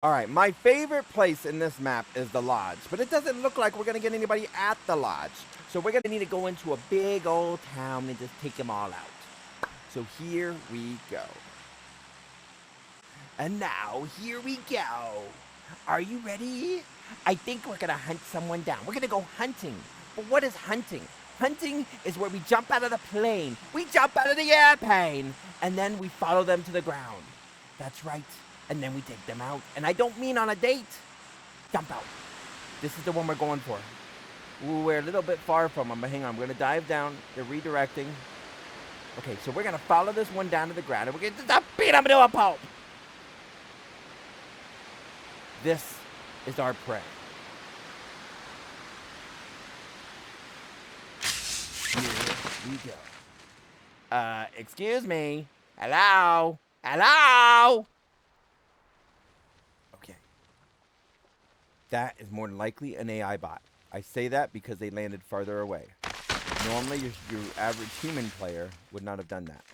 Alright, my favorite place in this map is the lodge, but it doesn't look like we're gonna get anybody at the lodge. So we're gonna need to go into a big old town and just take them all out. So here we go. And now, here we go. Are you ready? I think we're gonna hunt someone down. We're gonna go hunting. But what is hunting? Hunting is where we jump out of the plane. We jump out of the airplane. And then we follow them to the ground. That's right. And then we take them out. And I don't mean on a date. Jump out. This is the one we're going for. Ooh, we're a little bit far from them, but hang on. We're going to dive down. They're redirecting. Okay, so we're going to follow this one down to the ground, and we're going to beat them to a pulp. This is our prey. Here we go. Excuse me. Hello? Hello? Okay. That is more than likely an AI bot. I say that because they landed farther away. Normally, your average human player would not have done that.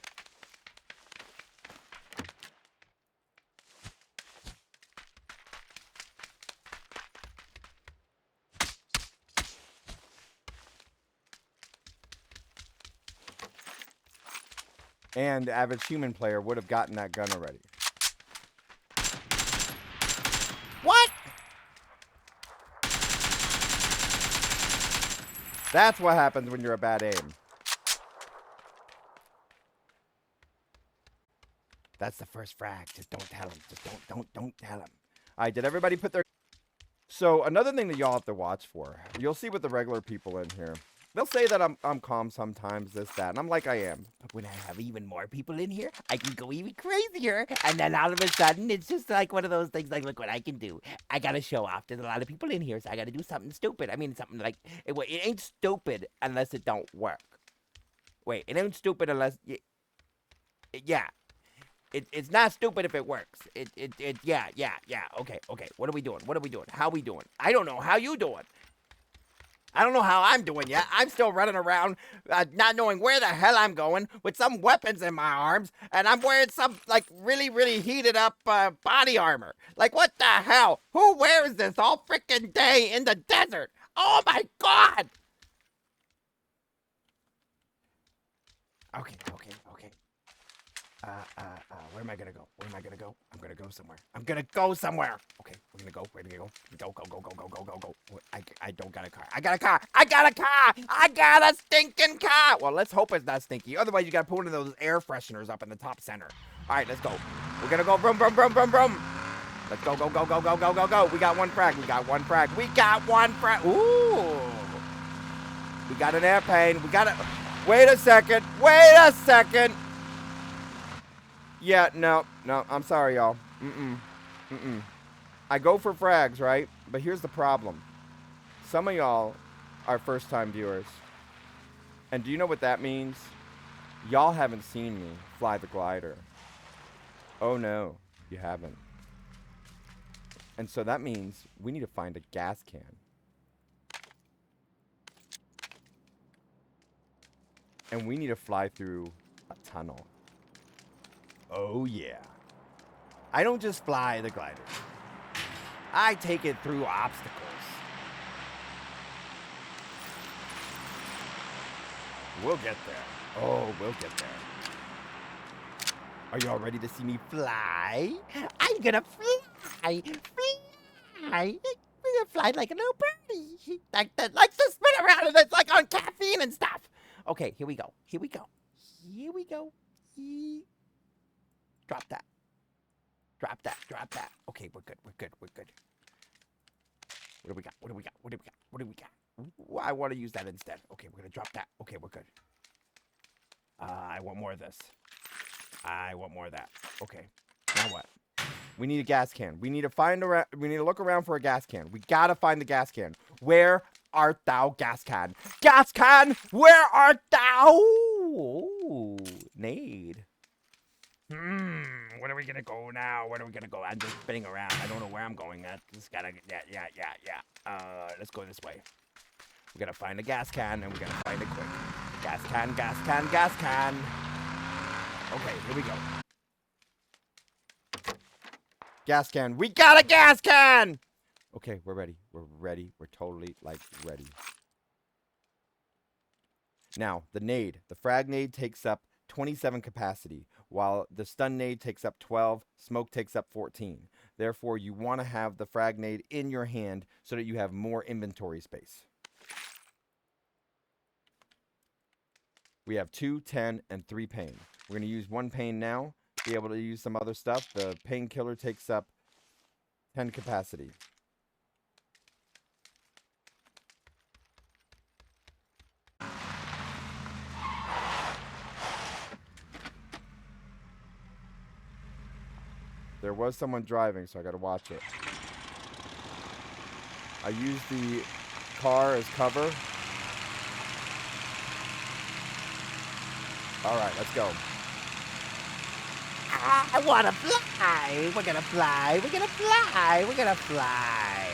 And the average human player would have gotten that gun already. What? That's what happens when you're a bad aim. That's the first frag. Just don't tell him. Just don't tell him. All right, did everybody put their... So another thing that y'all have to watch for, you'll see with the regular people in here, they'll say that I'm calm sometimes, this, that, and I'm like I am. But when I have even more people in here, I can go even crazier. And then all of a sudden, it's just like one of those things like, look what I can do. I got to show off. There's a lot of people in here, so I got to do something stupid. I mean, something like, it ain't stupid unless it don't work. Wait, it ain't stupid unless, yeah. It's not stupid if it works. Yeah. Okay. What are we doing? How we doing? I don't know how you doing. I don't know how I'm doing yet. I'm still running around, not knowing where the hell I'm going, with some weapons in my arms, and I'm wearing some, like, really, really heated up body armor. Like, what the hell? Who wears this all freaking day in the desert? Oh my god! Okay. Where am I gonna go? I'm gonna go somewhere. Okay, we're gonna go. Go. I don't got a car. I got a stinking car! Well, let's hope it's not stinky. Otherwise, you gotta put one of those air fresheners up in the top center. Alright, let's go. We're gonna go vroom. Let's go. We got one frag. Ooh. We got an airplane. Wait a second. Yeah, no, I'm sorry, y'all. I go for frags, right? But here's the problem. Some of y'all are first-time viewers. And do you know what that means? Y'all haven't seen me fly the glider. Oh, no, you haven't. And so that means we need to find a gas can. And we need to fly through a tunnel. Oh, yeah. I don't just fly the glider. I take it through obstacles. We'll get there. Oh, we'll get there. Are y'all ready to see me fly? I'm gonna fly. I'm gonna fly like a little birdie. Like to spin around and it's like on caffeine and stuff. Okay, here we go. Drop that. Okay, we're good. What do we got? Ooh, I want to use that instead. Okay, we're gonna drop that. Okay, we're good. I want more of this. I want more of that. Okay, now what? We need a gas can. We need to look around for a gas can. We gotta find the gas can. Where art thou, gas can? Gas can, where art thou? Ooh, nade. Where are we gonna go now? I'm just spinning around. I don't know where I'm going. Just gotta, yeah. Let's go this way. We gotta find a gas can, and we gotta find it quick. Gas can. Okay, here we go. Gas can. We got a gas can! Okay, we're ready. We're ready. We're totally, like, ready. Now, the nade. The frag nade takes up 27 capacity, while the stun nade takes up 12, smoke takes up 14. Therefore, you want to have the frag nade in your hand so that you have more inventory space. We have 2, 10, and 3 pain. We're going to use 1 pain now, be able to use some other stuff. The painkiller takes up 10 capacity. There was someone driving, so I got to watch it. I used the car as cover. All right, let's go. I wanna fly. We're gonna fly. We're gonna fly. We're gonna fly.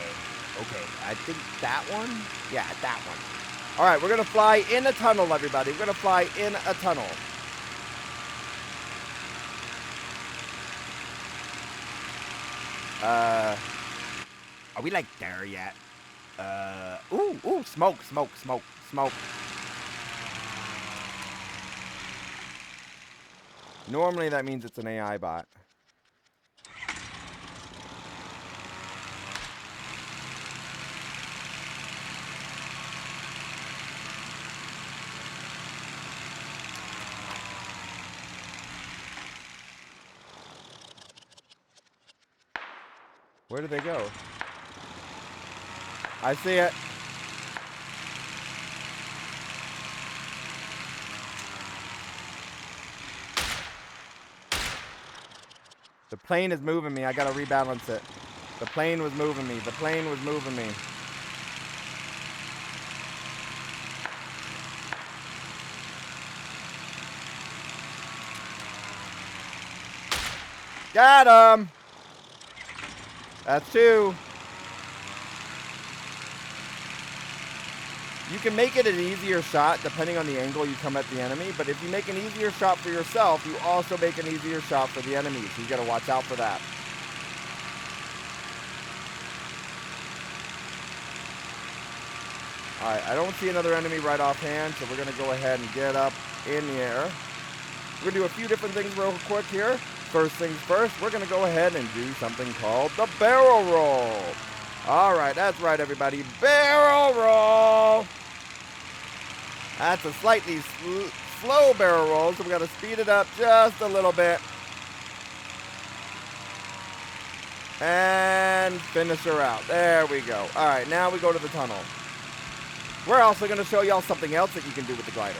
Okay, I think that one? Yeah, that one. All right, we're going to fly in a tunnel, everybody. We're going to fly in a tunnel. Are we, like, there yet? Ooh, smoke. Normally, that means it's an AI bot. Where did they go? I see it. The plane is moving me. I gotta rebalance it. The plane was moving me. The plane was moving me. Got him! That's 2. You can make it an easier shot depending on the angle you come at the enemy, but if you make an easier shot for yourself, you also make an easier shot for the enemy, so you gotta watch out for that. Alright, I don't see another enemy right offhand, so we're gonna go ahead and get up in the air. We're gonna do a few different things real quick here. First things first, we're going to go ahead and do something called the barrel roll. All right, that's right, everybody. Barrel roll. That's a slightly slow barrel roll, so we got to speed it up just a little bit. And finish her out. There we go. All right, now we go to the tunnel. We're also going to show y'all something else that you can do with the glider.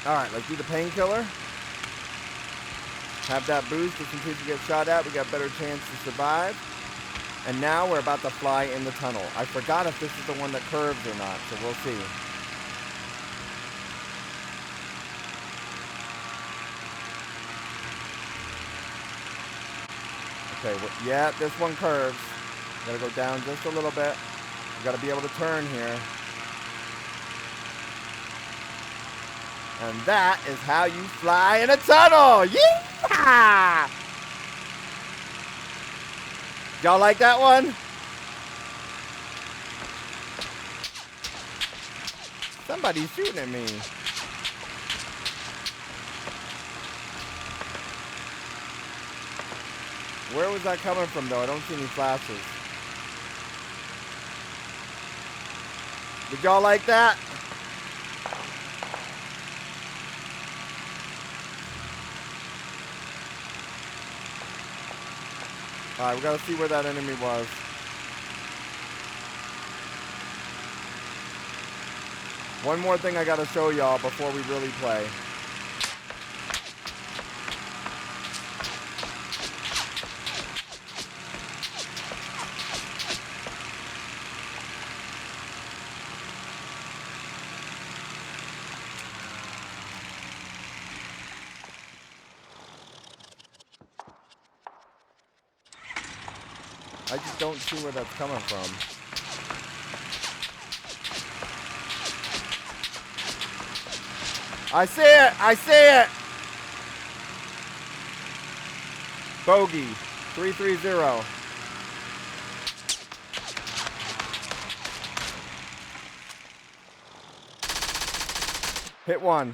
Alright, let's do the painkiller. Have that boost just in case we get shot at. We got a better chance to survive. And now we're about to fly in the tunnel. I forgot if this is the one that curves or not, so we'll see. Okay, yeah, this one curves. Gotta go down just a little bit. We gotta be able to turn here. And that is how you fly in a tunnel. Yeah! Y'all like that one? Somebody's shooting at me. Where was that coming from, though? I don't see any flashes. Did y'all like that? Alright, we gotta see where that enemy was. One more thing I gotta show y'all before we really play. I just don't see where that's coming from. I see it. I see it. Bogey. 330. Hit one.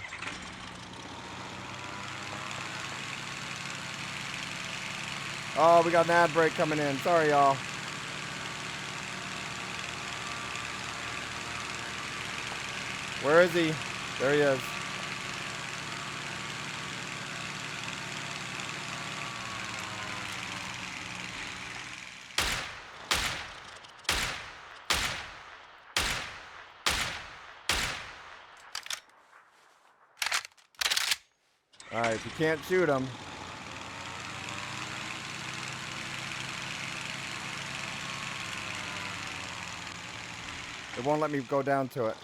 Oh, we got an ad break coming in. Sorry, y'all. Where is he? There he is. All right, if you can't shoot him. It won't let me go down to it.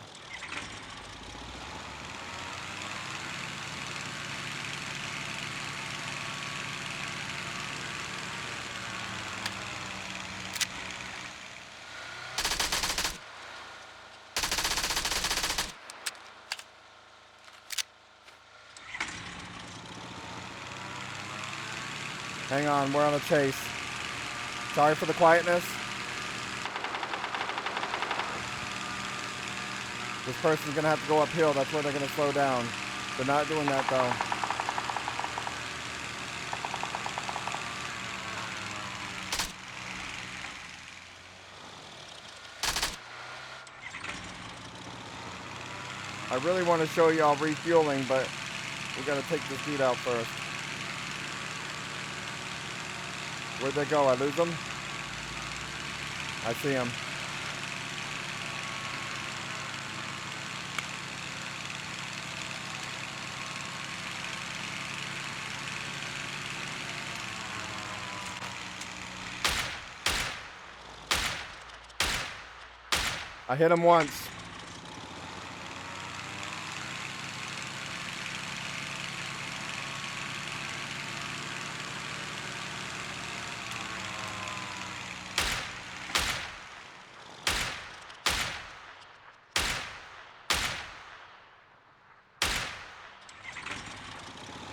Hang on, we're on a chase. Sorry for the quietness. This person's gonna have to go uphill. That's where they're gonna slow down. They're not doing that though. I really want to show y'all refueling, but we gotta take this dude out first. Where'd they go? I lose them? I see him. I hit him once.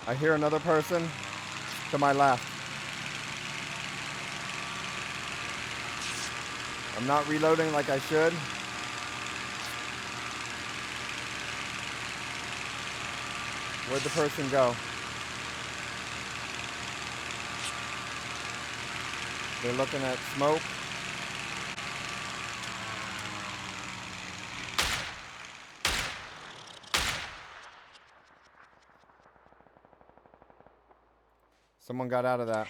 I hear another person to my left. I'm not reloading like I should. Where'd the person go? They're looking at smoke. Someone got out of that.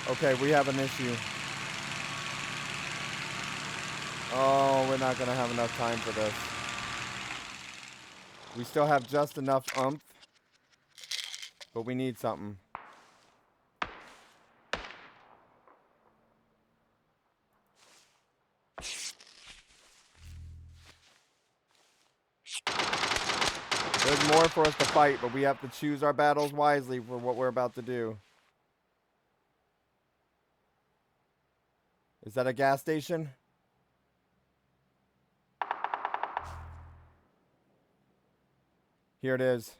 Okay, we have an issue. Oh, we're not gonna have enough time for this. We still have just enough oomph, but we need something. There's more for us to fight, but we have to choose our battles wisely for what we're about to do. Is that a gas station? Here it is.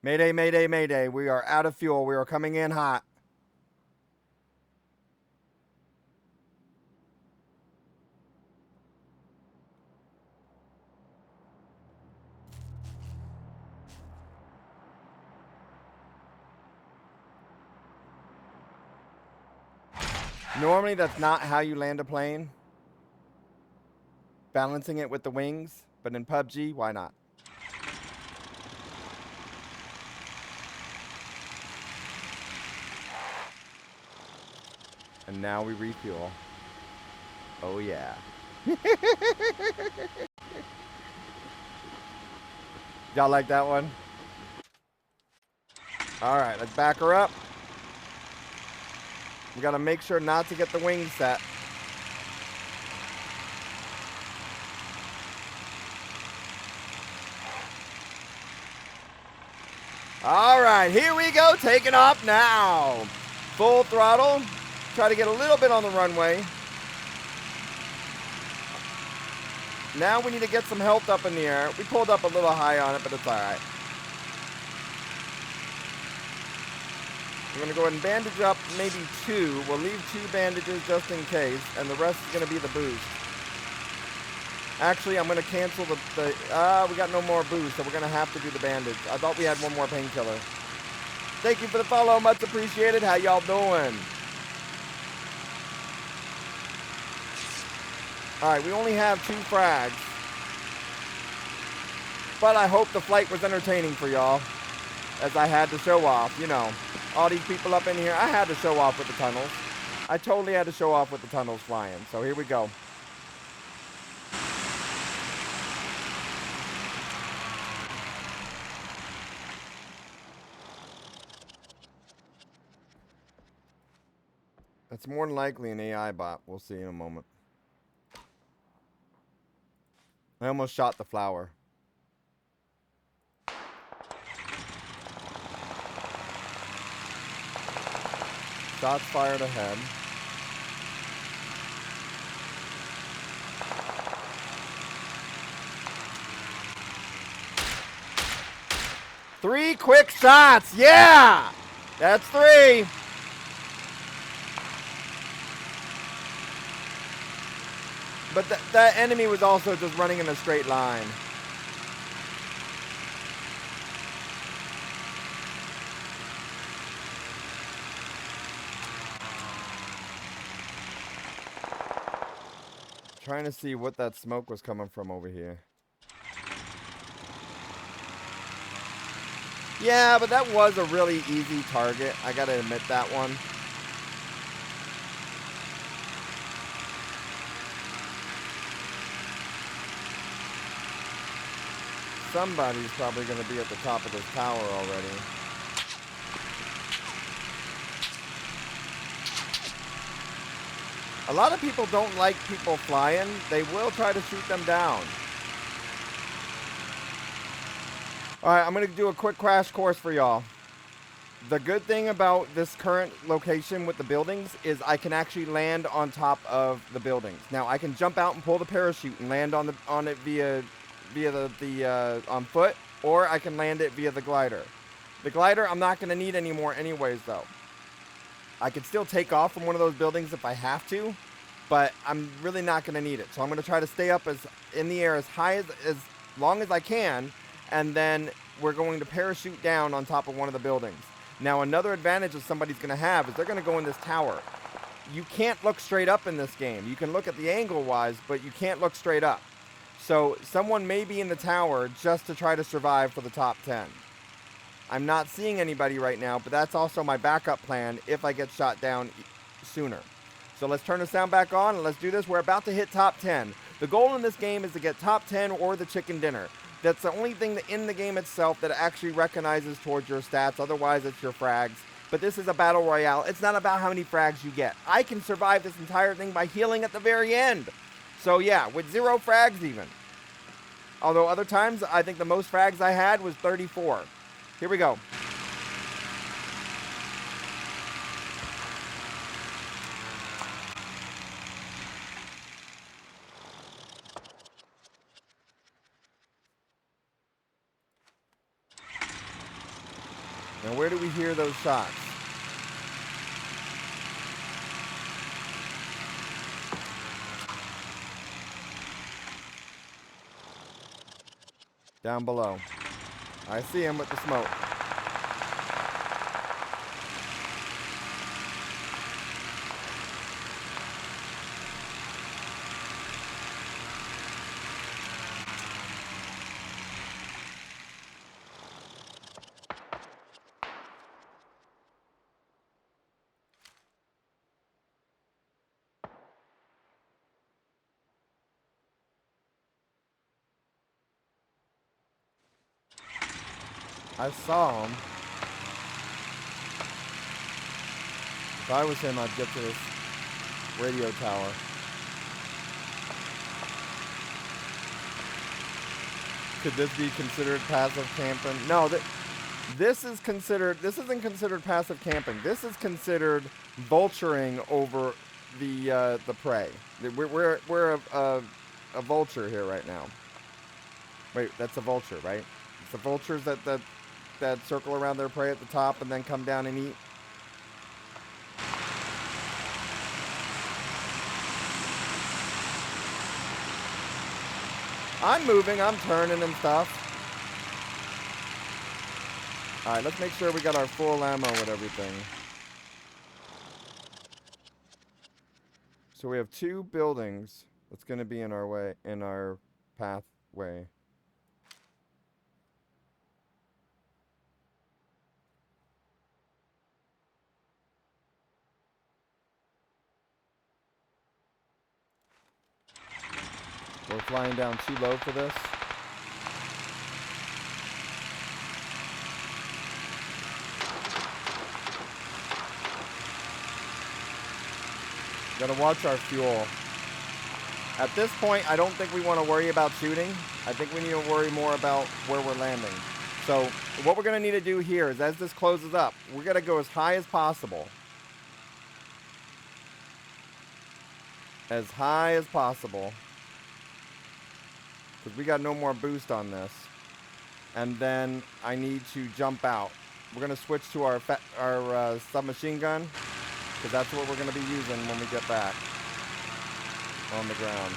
Mayday, mayday, mayday. We are out of fuel. We are coming in hot. Normally, that's not how you land a plane. Balancing it with the wings. But in PUBG, why not? And now we refuel. Oh, yeah. Y'all like that one? All right, let's back her up. We got to make sure not to get the wings set. All right, here we go, taking off now. Full throttle. Try to get a little bit on the runway. Now we need to get some health up in the air. We pulled up a little high on it, but it's alright. We're going to go ahead and bandage up maybe 2. We'll leave 2 bandages just in case, and the rest is going to be the boost. Actually, I'm going to cancel we got no more boost, so we're going to have to do the bandage. I thought we had one more painkiller. Thank you for the follow. Much appreciated. How y'all doing? Alright, we only have 2 frags. But I hope the flight was entertaining for y'all. As I had to show off, you know. All these people up in here, I had to show off with the tunnels. I totally had to show off with the tunnels flying. So here we go. That's more than likely an AI bot. We'll see in a moment. I almost shot the flower. Shots fired ahead. Three quick shots. Yeah! That's 3. But that enemy was also just running in a straight line. Trying to see what that smoke was coming from over here. Yeah, but that was a really easy target. I gotta admit that one. Somebody's probably going to be at the top of this tower already. A lot of people don't like people flying. They will try to shoot them down. Alright, I'm going to do a quick crash course for y'all. The good thing about this current location with the buildings is I can actually land on top of the buildings. Now, I can jump out and pull the parachute and land on it via on foot, or I can land it via the glider. The glider I'm not going to need anymore anyways, though. I could still take off from one of those buildings if I have to, but I'm really not going to need it. So I'm going to try to stay up in the air as high as long as I can, and then we're going to parachute down on top of one of the buildings. Now, another advantage that somebody's going to have is they're going to go in this tower. You can't look straight up in this game. You can look at the angle-wise, but you can't look straight up. So someone may be in the tower just to try to survive for the top 10. I'm not seeing anybody right now, but that's also my backup plan if I get shot down sooner. So let's turn the sound back on and let's do this. We're about to hit top 10. The goal in this game is to get top 10 or the chicken dinner. That's the only thing in the game itself that actually recognizes towards your stats. Otherwise, it's your frags. But this is a battle royale. It's not about how many frags you get. I can survive this entire thing by healing at the very end. So yeah, with 0 frags even. Although other times, I think the most frags I had was 34. Here we go. Now where do we hear those shots? Down below. I see him with the smoke. I saw him. If I was him, I'd get to this radio tower. Could this be considered passive camping? No, this isn't considered passive camping. This is considered vulturing over the prey. We're a vulture here right now. Wait, that's a vulture, right? It's the vultures that circle around their prey at the top and then come down and eat. I'm moving, I'm turning and stuff. Alright, let's make sure we got our full ammo with everything. So we have 2 buildings that's going to be in our pathway. We're flying down too low for this. Gotta watch our fuel. At this point, I don't think we want to worry about shooting. I think we need to worry more about where we're landing. So what we're gonna need to do here is, as this closes up, we're gonna go as high as possible. As high as possible. Because we got no more boost on this. And then I need to jump out. We're gonna switch to our submachine gun, because that's what we're gonna be using when we get back on the ground.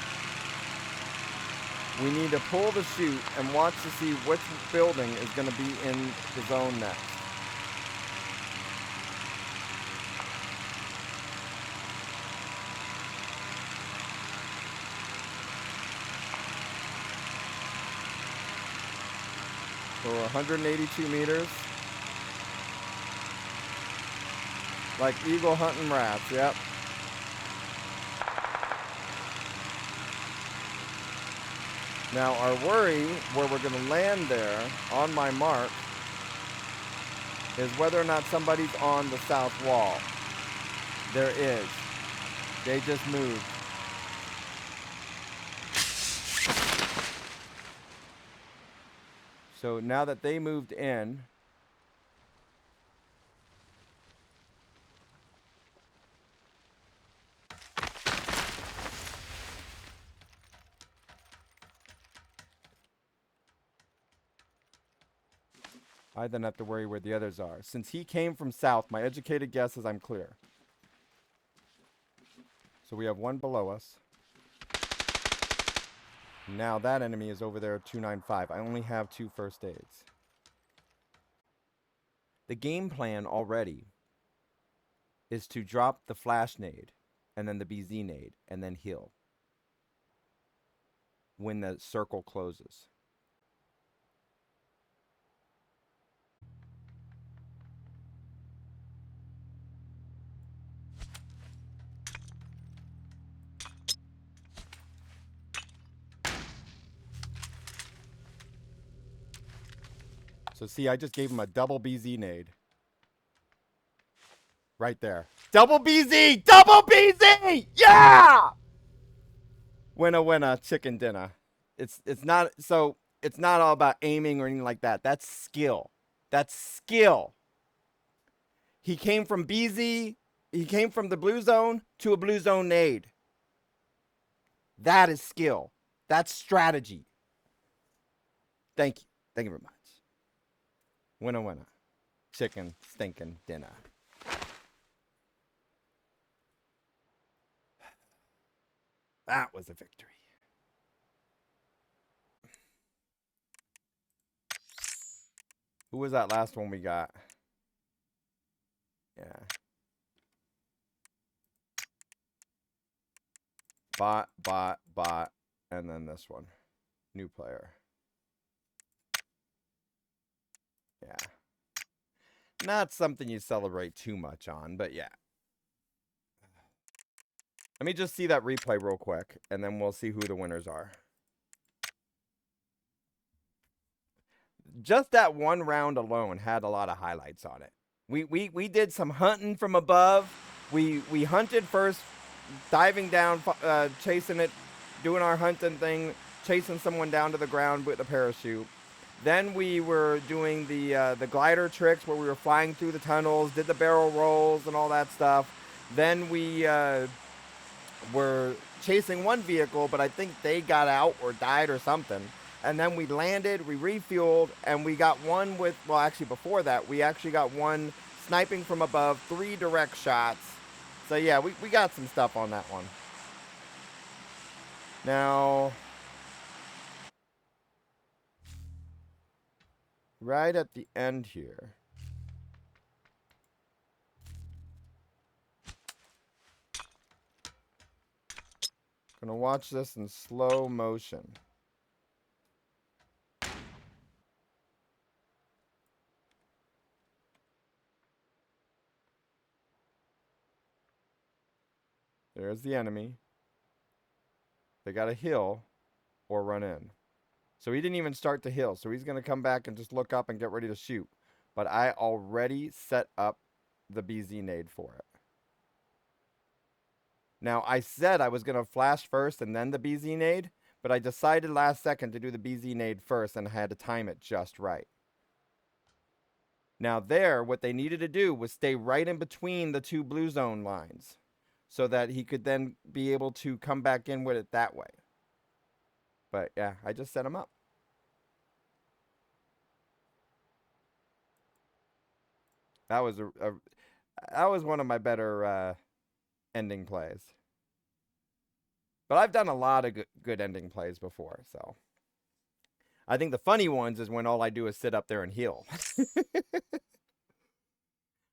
We need to pull the chute and watch to see which building is gonna be in the zone next. So 182 meters. Like eagle hunting rats, yep. Now our worry, where we're gonna land there, on my mark, is whether or not somebody's on the south wall. There is. They just moved. So now that they moved in, I then have to worry where the others are. Since he came from south, my educated guess is I'm clear. So we have one below us. Now that enemy is over there at 295. I only have 2 first aids. The game plan already is to drop the flash nade and then the BZ nade and then heal when the circle closes. So see, I just gave him a double BZ nade. Right there. Double BZ! Double BZ! Yeah! Winner, winner, chicken dinner. It's not all about aiming or anything like that. That's skill. That's skill. He came from BZ, he came from the blue zone to a blue zone nade. That is skill. That's strategy. Thank you. Thank you very much. Winner, winner. Chicken stinking dinner. That was a victory. Who was that last one we got? Yeah. Bot, and then this one. New player. Yeah. Not something you celebrate too much on, but yeah. Let me just see that replay real quick, and then we'll see who the winners are. Just that one round alone had a lot of highlights on it. We did some hunting from above. We hunted first, diving down, chasing it, doing our hunting thing, chasing someone down to the ground with a parachute. Then we were doing the glider tricks where we were flying through the tunnels, did the barrel rolls and all that stuff. Then we were chasing one vehicle, but I think they got out or died or something. And then we landed, we refueled, and we got one with, well, actually before that, we actually got one sniping from above, 3 direct shots. So yeah, we got some stuff on that one. Now, right at the end here. Gonna watch this in slow motion. There's the enemy. They got a hill or run in. So he didn't even start the hill. So he's going to come back and just look up and get ready to shoot. But I already set up the BZ nade for it. Now, I said I was going to flash first and then the BZ nade, but I decided last second to do the BZ nade first and I had to time it just right. Now there, what they needed to do was stay right in between the 2 blue zone lines so that he could then be able to come back in with it that way. But yeah, I just set him up. That was that was one of my better ending plays. But I've done a lot of good ending plays before, so I think the funny ones is when all I do is sit up there and heal.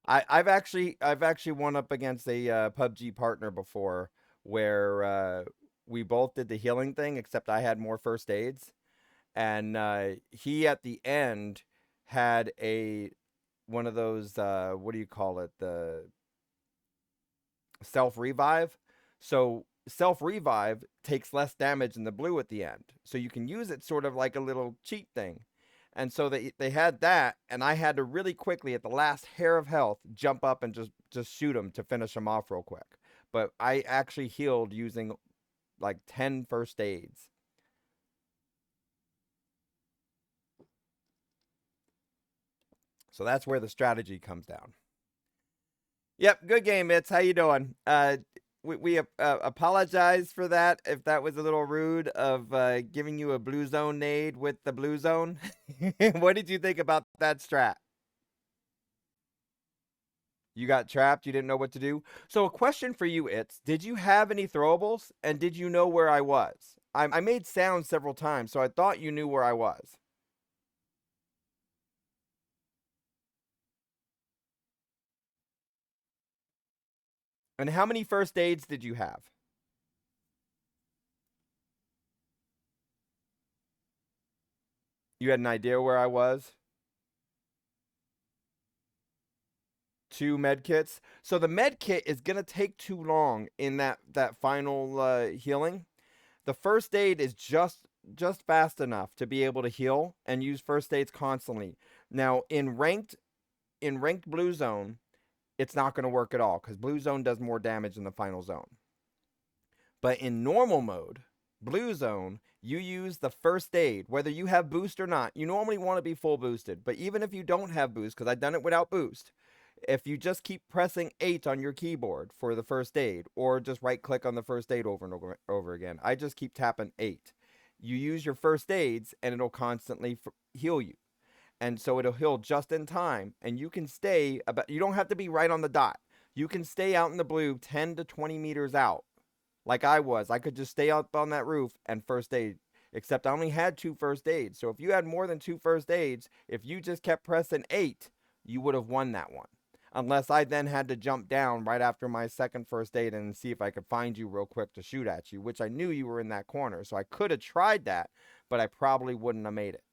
I've actually won up against a PUBG partner before where we both did the healing thing, except I had more first aids, and he at the end had one of those what do you call it, the self revive. So self revive takes less damage in the blue at the end, so you can use it sort of like a little cheat thing. And so they had that, and I had to really quickly at the last hair of health jump up and just shoot him to finish him off real quick. But I actually healed using like 10 first aids. So that's where the strategy comes down. Yep, good game, Mitz. How you doing? We apologize for that if that was a little rude of giving you a blue zone nade with the blue zone. What did you think about that strat? You got trapped, you didn't know what to do. So a question for you, did you have any throwables and did you know where I was? I made sounds several times, so I thought you knew where I was. And how many first aids did you have? You had an idea where I was? 2 med kits. So the med kit is going to take too long in that final healing. The first aid is just fast enough to be able to heal and use first aids constantly. Now in ranked blue zone, it's not going to work at all because blue zone does more damage than the final zone. But in normal mode, blue zone, you use the first aid, whether you have boost or not. You normally want to be full boosted, but even if you don't have boost, because I've done it without boost, if you just keep pressing 8 on your keyboard for the first aid, or just right click on the first aid over and over again, I just keep tapping 8. You use your first aids and it'll constantly heal you. And so it'll heal just in time, and you can stay about, you don't have to be right on the dot. You can stay out in the blue 10 to 20 meters out. Like I was. I could just stay up on that roof and first aid. Except I only had 2 first aids. So if you had more than 2 first aids, if you just kept pressing 8, you would have won that one. Unless I then had to jump down right after my second first aid and see if I could find you real quick to shoot at you, which I knew you were in that corner. So I could have tried that, but I probably wouldn't have made it.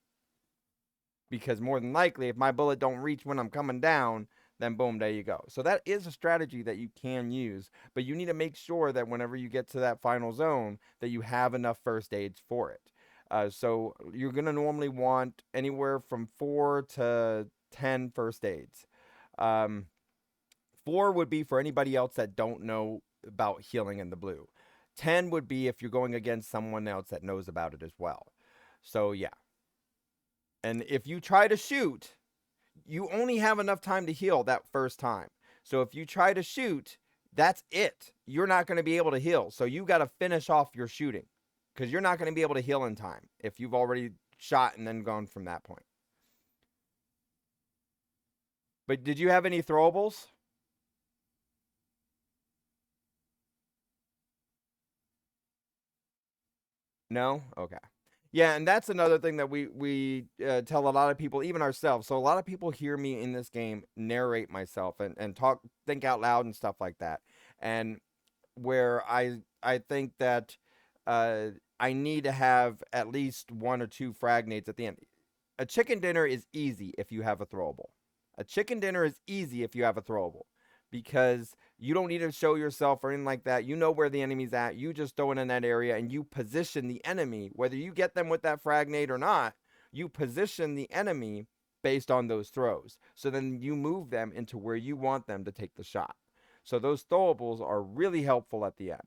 Because more than likely, if my bullet don't reach when I'm coming down, then boom, there you go. So that is a strategy that you can use, but you need to make sure that whenever you get to that final zone, that you have enough first aids for it. So you're going to normally want anywhere from 4 to 10 first aids. 4 would be for anybody else that don't know about healing in the blue. 10 would be if you're going against someone else that knows about it as well. So yeah. And if you try to shoot, you only have enough time to heal that first time. So if you try to shoot, that's it. You're not going to be able to heal. So you got to finish off your shooting because you're not going to be able to heal in time if you've already shot and then gone from that point. But did you have any throwables? No? Okay. Yeah, and that's another thing that we tell a lot of people, even ourselves. So a lot of people hear me in this game narrate myself and talk, think out loud and stuff like that. And where I think that uh, I need to have at least one or two fragnates at the end. A chicken dinner is easy if you have a throwable. A chicken dinner is easy if you have a throwable because you don't need to show yourself or anything like that. You know where the enemy's at. You just throw it in that area and you position the enemy. Whether you get them with that fragnate or not, you position the enemy based on those throws. So then you move them into where you want them to take the shot. So those throwables are really helpful at the end.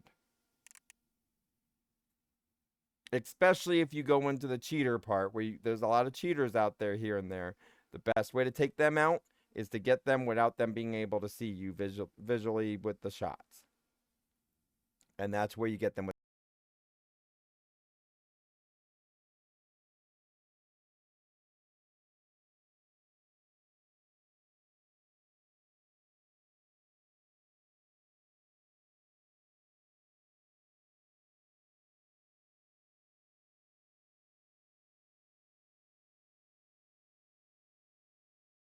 Especially if you go into the cheater part where there's a lot of cheaters out there here and there. The best way to take them out is to get them without them being able to see you visually with the shots. And that's where you get them with